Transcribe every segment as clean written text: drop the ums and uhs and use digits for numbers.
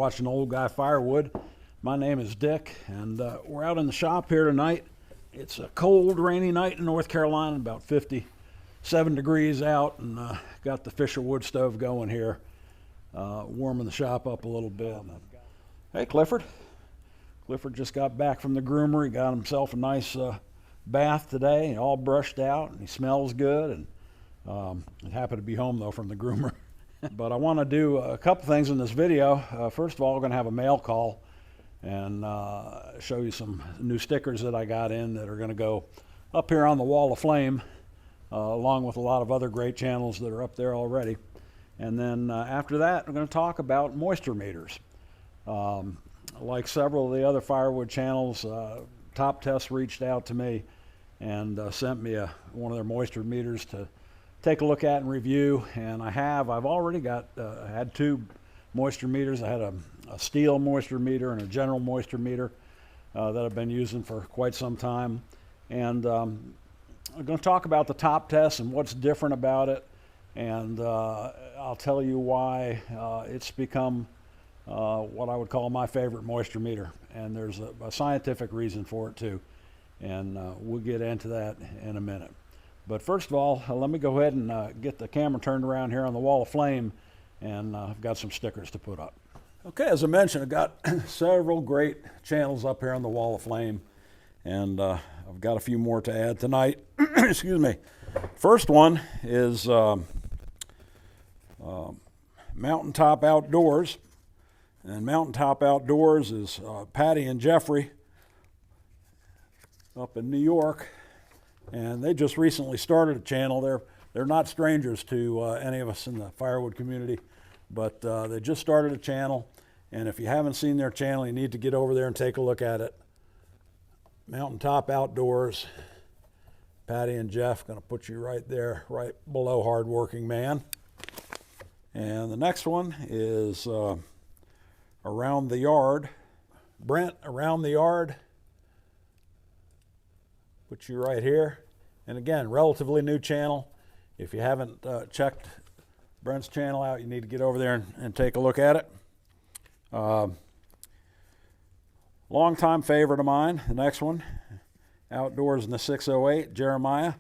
watching Old Guy Firewood. My name is Dick, and we're out in the shop here tonight. It's a cold, rainy night in North Carolina, about 57 degrees out, and got the Fisher wood stove going here, warming the shop up a little bit. Hey, Clifford. Clifford just got back from the groomer. He got himself a nice bath today, all brushed out, and he smells good. And it happened to be home, though, from the groomer. But I want to do a couple things in this video. First of all, we're going to have a mail call and show you some new stickers that I got in that are going to go up here on the wall of flame, along with a lot of other great channels that are up there already. And then after that, we're going to talk about moisture meters. Like several of the other firewood channels, TopTes reached out to me and sent me one of their moisture meters to take a look at and review. And I've already got, had two moisture meters. I had a steel moisture meter and a general moisture meter that I've been using for quite some time. And I'm going to talk about the TopTes and what's different about it. And I'll tell you why it's become what I would call my favorite moisture meter, and there's a scientific reason for it too, and we'll get into that in a minute. But first of all, let me go ahead and get the camera turned around here on the wall of flame, and I've got some stickers to put up. Okay, as I mentioned, I've got several great channels up here on the wall of flame, and I've got a few more to add tonight. Excuse me. First one is Mountaintop Outdoors. And Mountaintop Outdoors is Patty and Jeffrey up in New York, and they just recently started a channel. They're not strangers to any of us in the firewood community, but they just started a channel, and if you haven't seen their channel, you need to get over there and take a look at it. Mountaintop Outdoors, Patty and Jeff, going to put you right there, right below Hardworking Man. And the next one is Around the Yard. Brent, Around the Yard, put you right here. And again, relatively new channel. If you haven't checked Brent's channel out, you need to get over there and take a look at it. Longtime favorite of mine, the next one, Outdoors in the 608, Jeremiah.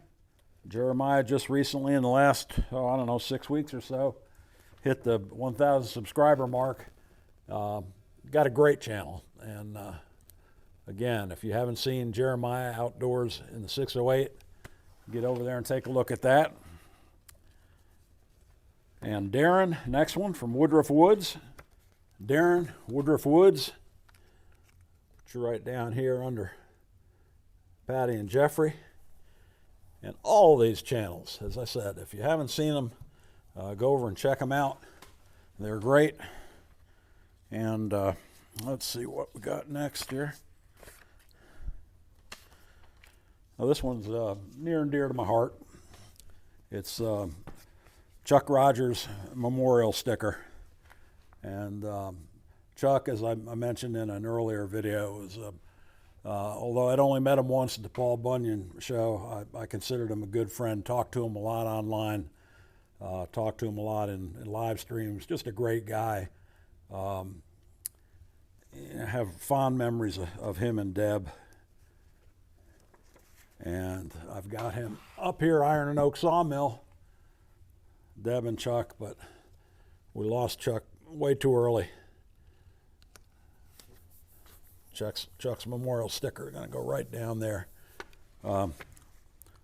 Jeremiah just recently, in the last, I don't know, 6 weeks or so, hit the 1,000 subscriber mark. Got a great channel, and again, if you haven't seen Jeremiah Outdoors in the 608, get over there and take a look at that. And Darren, next one, from Woodruff Woods. Darren, Woodruff Woods, put you right down here under Patty and Jeffrey. And all these channels, as I said, if you haven't seen them, go over and check them out. They're great. And let's see what we got next here. Now, this one's near and dear to my heart. It's Chuck Rogers memorial sticker. And Chuck, as I mentioned in an earlier video, was although I'd only met him once at the Paul Bunyan show, I considered him a good friend. Talked to him a lot online. Talked to him a lot in live streams. Just a great guy. I have fond memories of him and Deb, and I've got him up here, Iron and Oak Sawmill, Deb and Chuck, but we lost Chuck way too early. Chuck's memorial sticker going to go right down there.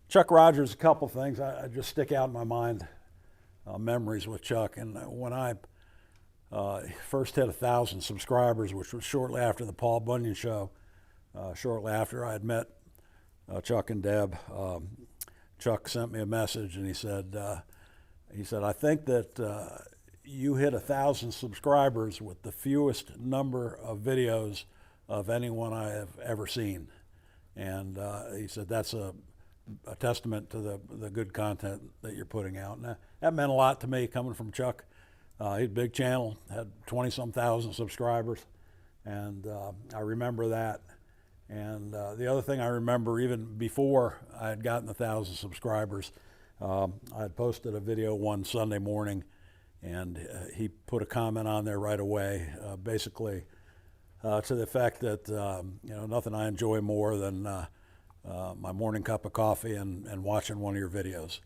Chuck Rogers, a couple things I just stick out in my mind, memories with Chuck, and when I first hit 1,000 subscribers, which was shortly after the Paul Bunyan show, shortly after I had met Chuck and Deb. Chuck sent me a message, and he said, I think that you hit 1,000 subscribers with the fewest number of videos of anyone I have ever seen. And he said that's a testament to the good content that you're putting out. And that meant a lot to me, coming from Chuck. He had a big channel, had 20-some thousand subscribers, and I remember that. And the other thing I remember, even before I had gotten 1,000 subscribers, I had posted a video one Sunday morning, and he put a comment on there right away, basically to the effect that nothing I enjoy more than my morning cup of coffee and watching one of your videos.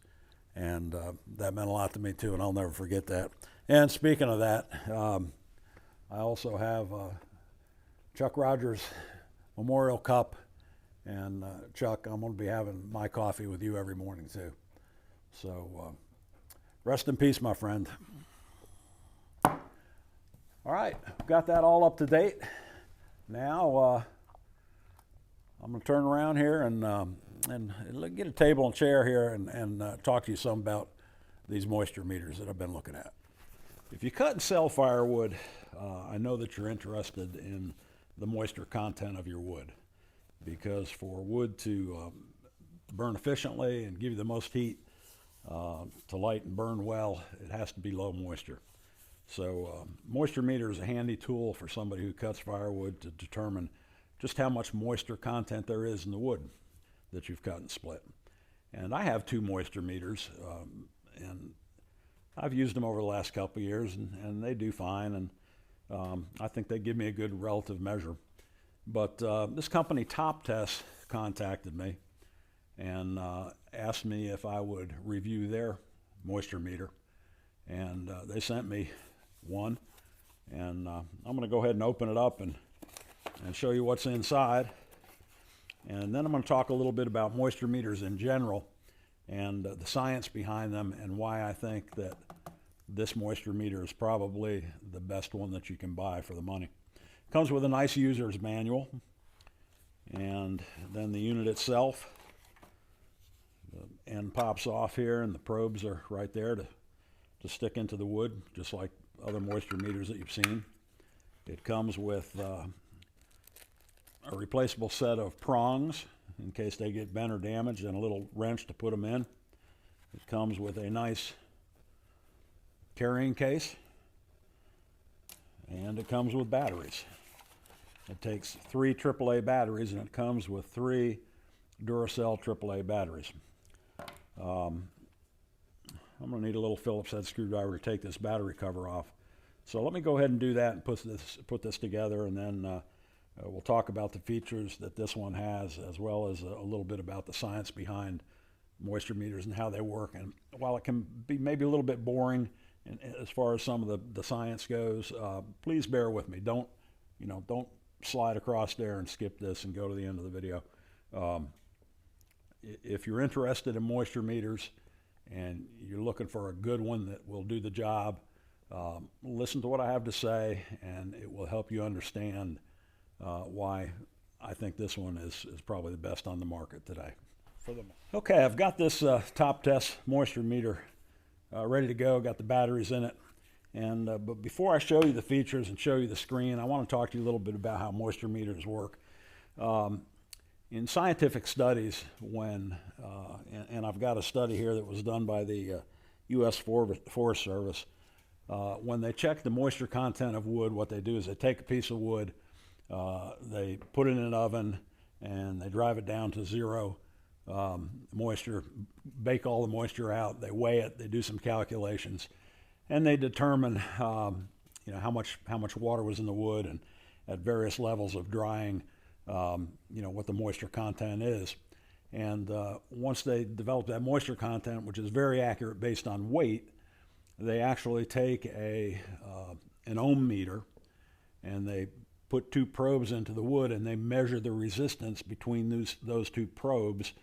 And that meant a lot to me too, and I'll never forget that. And speaking of that, I also have Chuck Rogers Memorial Cup, and Chuck, I'm going to be having my coffee with you every morning too. So rest in peace, my friend. All right, got that all up to date. Now I'm going to turn around here and get a table and chair here and talk to you some about these moisture meters that I've been looking at. If you cut and sell firewood, I know that you're interested in the moisture content of your wood, because for wood to burn efficiently and give you the most heat, to light and burn well, it has to be low moisture. So moisture meter is a handy tool for somebody who cuts firewood to determine just how much moisture content there is in the wood that you've cut and split. And I have 2 moisture meters, and I've used them over the last couple of years, and they do fine, and I think they give me a good relative measure. But this company TopTes contacted me and asked me if I would review their moisture meter, and they sent me one, and I'm going to go ahead and open it up and show you what's inside. And then I'm going to talk a little bit about moisture meters in general and the science behind them, and why I think that this moisture meter is probably the best one that you can buy for the money. It comes with a nice user's manual, and then the unit itself, the end pops off here, and the probes are right there to stick into the wood, just like other moisture meters that you've seen. It comes with a replaceable set of prongs in case they get bent or damaged, and a little wrench to put them in. It comes with a nice carrying case, and it comes with batteries. It takes 3 AAA batteries, and it comes with 3 Duracell AAA batteries. I'm going to need a little Phillips head screwdriver to take this battery cover off. So let me go ahead and do that and put this together, and then we'll talk about the features that this one has, as well as a little bit about the science behind moisture meters and how they work. And while it can be maybe a little bit boring as far as some of the science goes, please bear with me. Don't slide across there and skip this and go to the end of the video. If you're interested in moisture meters and you're looking for a good one that will do the job, listen to what I have to say, and it will help you understand why I think this one is probably the best on the market today. Okay, I've got this TopTes moisture meter ready to go, got the batteries in it. And but before I show you the features and show you the screen, I want to talk to you a little bit about how moisture meters work. In scientific studies, and I've got a study here that was done by the U.S. Forest Service, when they check the moisture content of wood, what they do is they take a piece of wood, they put it in an oven, and they drive it down to 0 moisture, bake all the moisture out, they weigh it, they do some calculations, and they determine how much water was in the wood, and at various levels of drying, what the moisture content is. And once they develop that moisture content, which is very accurate based on weight, they actually take an ohm meter, and they put 2 probes into the wood, and they measure the resistance between those 2 probes,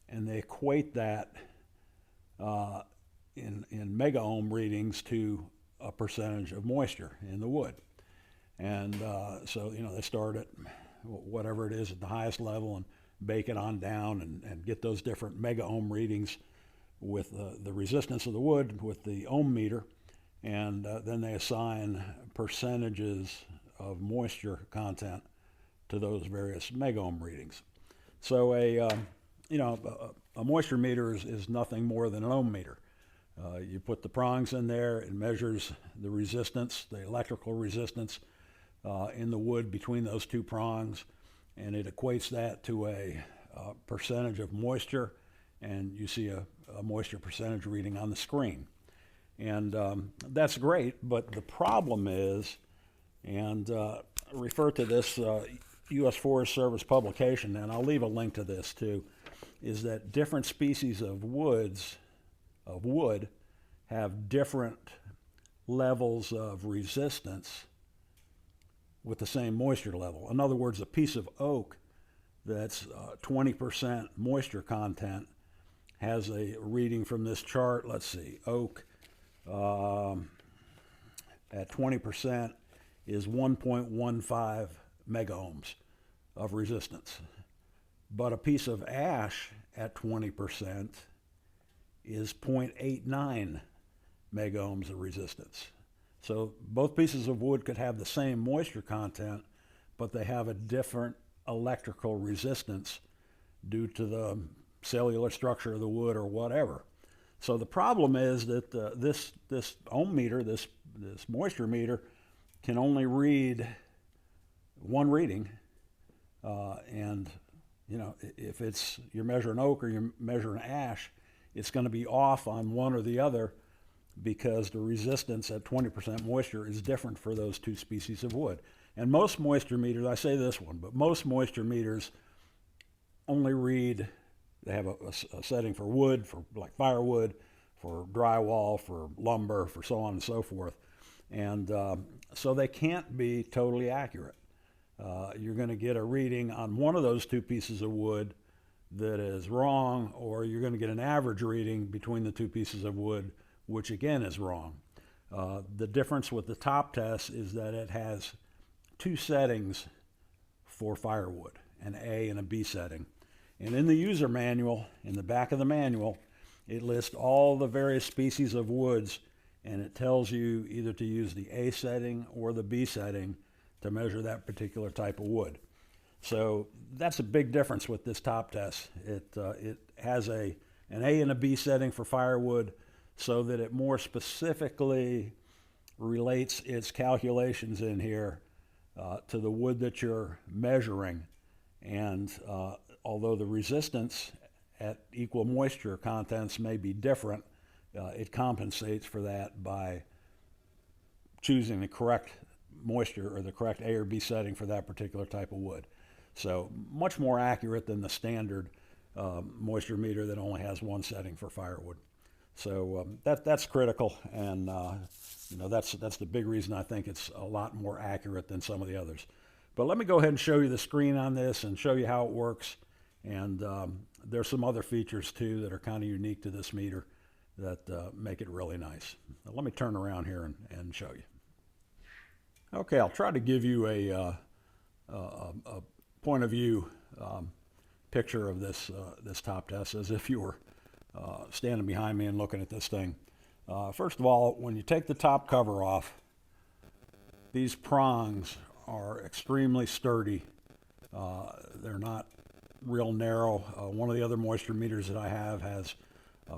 and they equate that in mega ohm readings to a percentage of moisture in the wood. And so they start at whatever it is at the highest level and bake it on down and get those different mega ohm readings with the resistance of the wood with the ohm meter, and then they assign percentages of moisture content to those various mega ohm readings. So a moisture meter is nothing more than an ohm meter. You put the prongs in there, it measures the resistance, the electrical resistance in the wood between those 2 prongs, and it equates that to a percentage of moisture, and you see a moisture percentage reading on the screen. And that's great, but the problem is, and refer to this U.S. Forest Service publication, and I'll leave a link to this too, is that different species of wood have different levels of resistance with the same moisture level. In other words, a piece of oak that's 20% moisture content has a reading from this chart. Let's see, oak at 20% is 1.15 megohms of resistance. But a piece of ash at 20% is 0.89 megohms of resistance. So both pieces of wood could have the same moisture content, but they have a different electrical resistance due to the cellular structure of the wood or whatever. So the problem is that this ohm meter, this moisture meter, can only read one reading, and you know, if you're measuring oak or you're measuring ash, it's going to be off on one or the other because the resistance at 20% moisture is different for those two species of wood. And most moisture meters, I say this one, but most moisture meters only read, they have a setting for wood, for like firewood, for drywall, for lumber, for so on and so forth. And so they can't be totally accurate. You're going to get a reading on one of those two pieces of wood that is wrong, or you're going to get an average reading between the two pieces of wood, which again is wrong. The difference with the TopTes is that it has two settings for firewood, an A and a B setting. And in the user manual, in the back of the manual, it lists all the various species of woods, and it tells you either to use the A setting or the B setting to measure that particular type of wood. So that's a big difference with this TopTes. It has an A and a B setting for firewood so that it more specifically relates its calculations in here to the wood that you're measuring. And although the resistance at equal moisture contents may be different, it compensates for that by choosing the correct moisture or the correct A or B setting for that particular type of wood. So much more accurate than the standard moisture meter that only has one setting for firewood. So that's critical, and you know, that's the big reason I think it's a lot more accurate than some of the others. But let me go ahead and show you the screen on this and show you how it works. And there's some other features too that are kind of unique to this meter that make it really nice. Now, let me turn around here and show you. Okay, I'll try to give you a point of view picture of this TopTes as if you were standing behind me and looking at this thing. First of all, when you take the top cover off, these prongs are extremely sturdy. They're not real narrow. One of the other moisture meters that I have has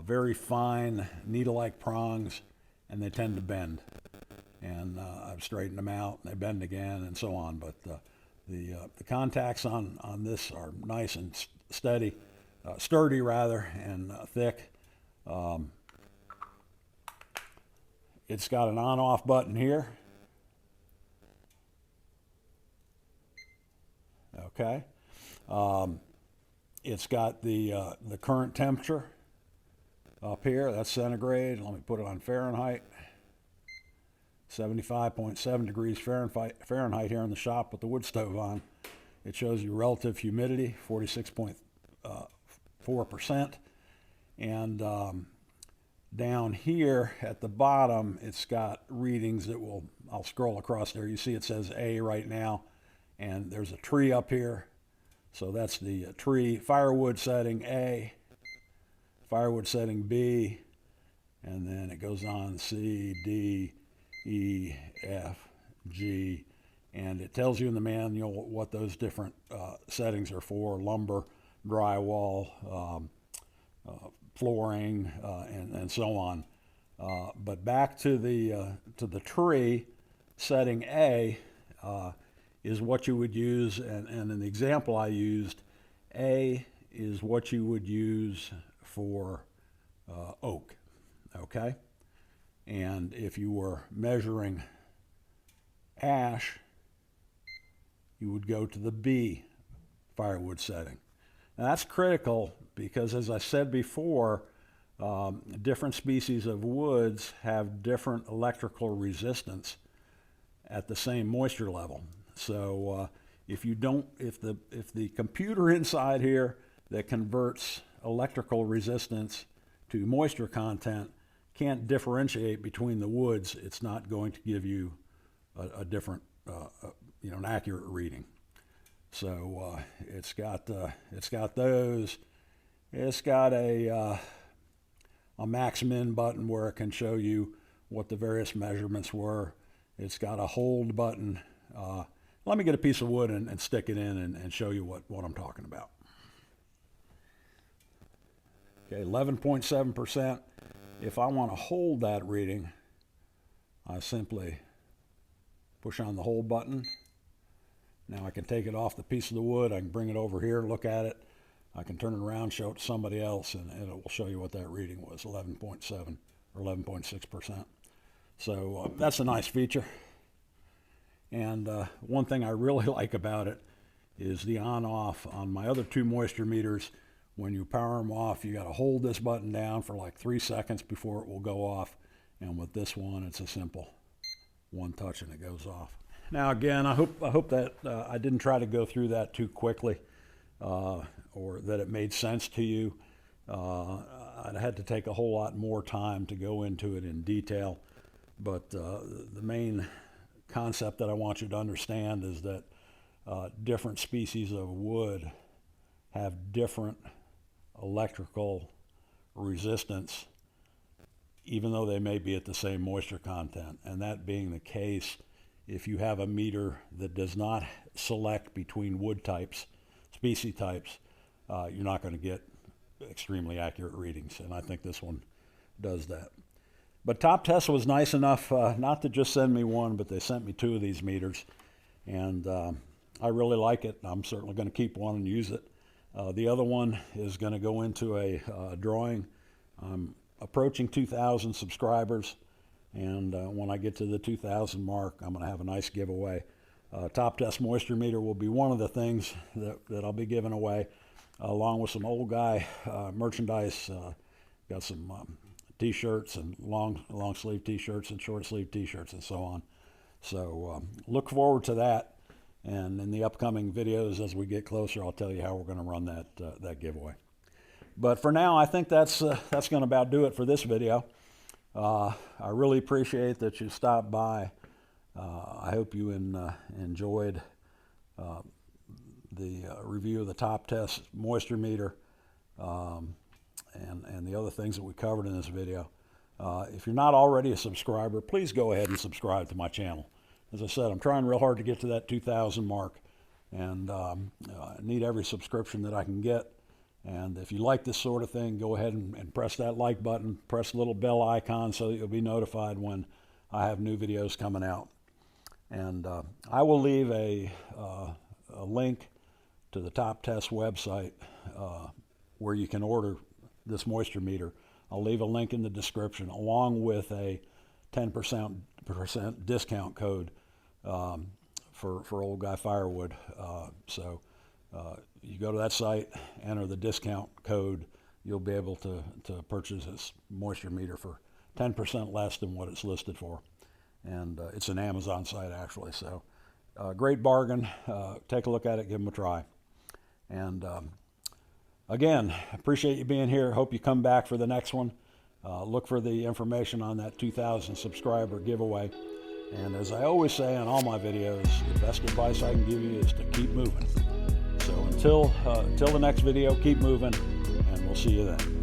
very fine needle-like prongs, and they tend to bend. And I've straightened them out, and they bend again, and so on. But the contacts on this are nice and steady, sturdy rather, and thick. It's got an on-off button here. Okay. It's got the current temperature up here. That's centigrade. Let me put it on Fahrenheit. 75.7 degrees Fahrenheit here in the shop with the wood stove on. It shows you relative humidity, 46.4%. And down here at the bottom, it's got readings that I'll scroll across there. You see it says A right now, and there's a tree up here. So that's the tree firewood setting A, firewood setting B, and then it goes on C, D, E, F, G, and it tells you in the manual what those different settings are for: lumber, drywall, flooring, and so on. But back to the tree, setting A is what you would use, and in the example I used, A is what you would use for oak. Okay. And if you were measuring ash, you would go to the B firewood setting. Now that's critical because, as I said before, different species of woods have different electrical resistance at the same moisture level. So if the computer inside here that converts electrical resistance to moisture content can't differentiate between the woods, it's not going to give you a different, an accurate reading. So it's got those. It's got a max min button where it can show you what the various measurements were. It's got a hold button. Let me get a piece of wood and stick it in and show you what I'm talking about. Okay, 11.7%. If I want to hold that reading, I simply push on the hold button. Now I can take it off the piece of the wood. I can bring it over here, look at it. I can turn it around, show it to somebody else, and it will show you what that reading was, 11.7 or 11.6%. So that's a nice feature. And one thing I really like about it is the on-off. On my other two moisture meters, when you power them off, you got to hold this button down for like 3 seconds before it will go off. And with this one, it's a simple one touch and it goes off. Now again, I hope that I didn't try to go through that too quickly, or that it made sense to you. I'd had to take a whole lot more time to go into it in detail, but the main concept that I want you to understand is that different species of wood have different electrical resistance, even though they may be at the same moisture content. And that being the case, if you have a meter that does not select between wood types, species types, you're not going to get extremely accurate readings, and I think this one does that. But TopTes was nice enough not to just send me one, but they sent me 2 of these meters, and I really like it. I'm certainly going to keep one and use it. The other one is going to go into a drawing. I'm approaching 2,000 subscribers, and when I get to the 2,000 mark, I'm going to have a nice giveaway. TopTes moisture meter will be one of the things that I'll be giving away, along with some old guy merchandise. Got some t-shirts and long sleeve t-shirts and short sleeve t-shirts and so on. So look forward to that. And in the upcoming videos, as we get closer, I'll tell you how we're going to run that giveaway. But for now, I think that's going to about do it for this video. I really appreciate that you stopped by. I hope you enjoyed the review of the TopTes moisture meter and the other things that we covered in this video. If you're not already a subscriber, please go ahead and subscribe to my channel. As I said, I'm trying real hard to get to that 2,000 mark, and I need every subscription that I can get. And if you like this sort of thing, go ahead and press that like button, press the little bell icon so that you'll be notified when I have new videos coming out. And I will leave a link to the TopTes website where you can order this moisture meter. I'll leave a link in the description along with a 10% discount code for Old Guy Firewood. So you go to that site, enter the discount code, you'll be able to purchase this moisture meter for 10% less than what it's listed for. And it's an Amazon site actually. So great bargain. Take a look at it, give them a try. And again, appreciate you being here. Hope you come back for the next one. Look for the information on that 2,000 subscriber giveaway. And as I always say on all my videos, the best advice I can give you is to keep moving. So until the next video, keep moving, and we'll see you then.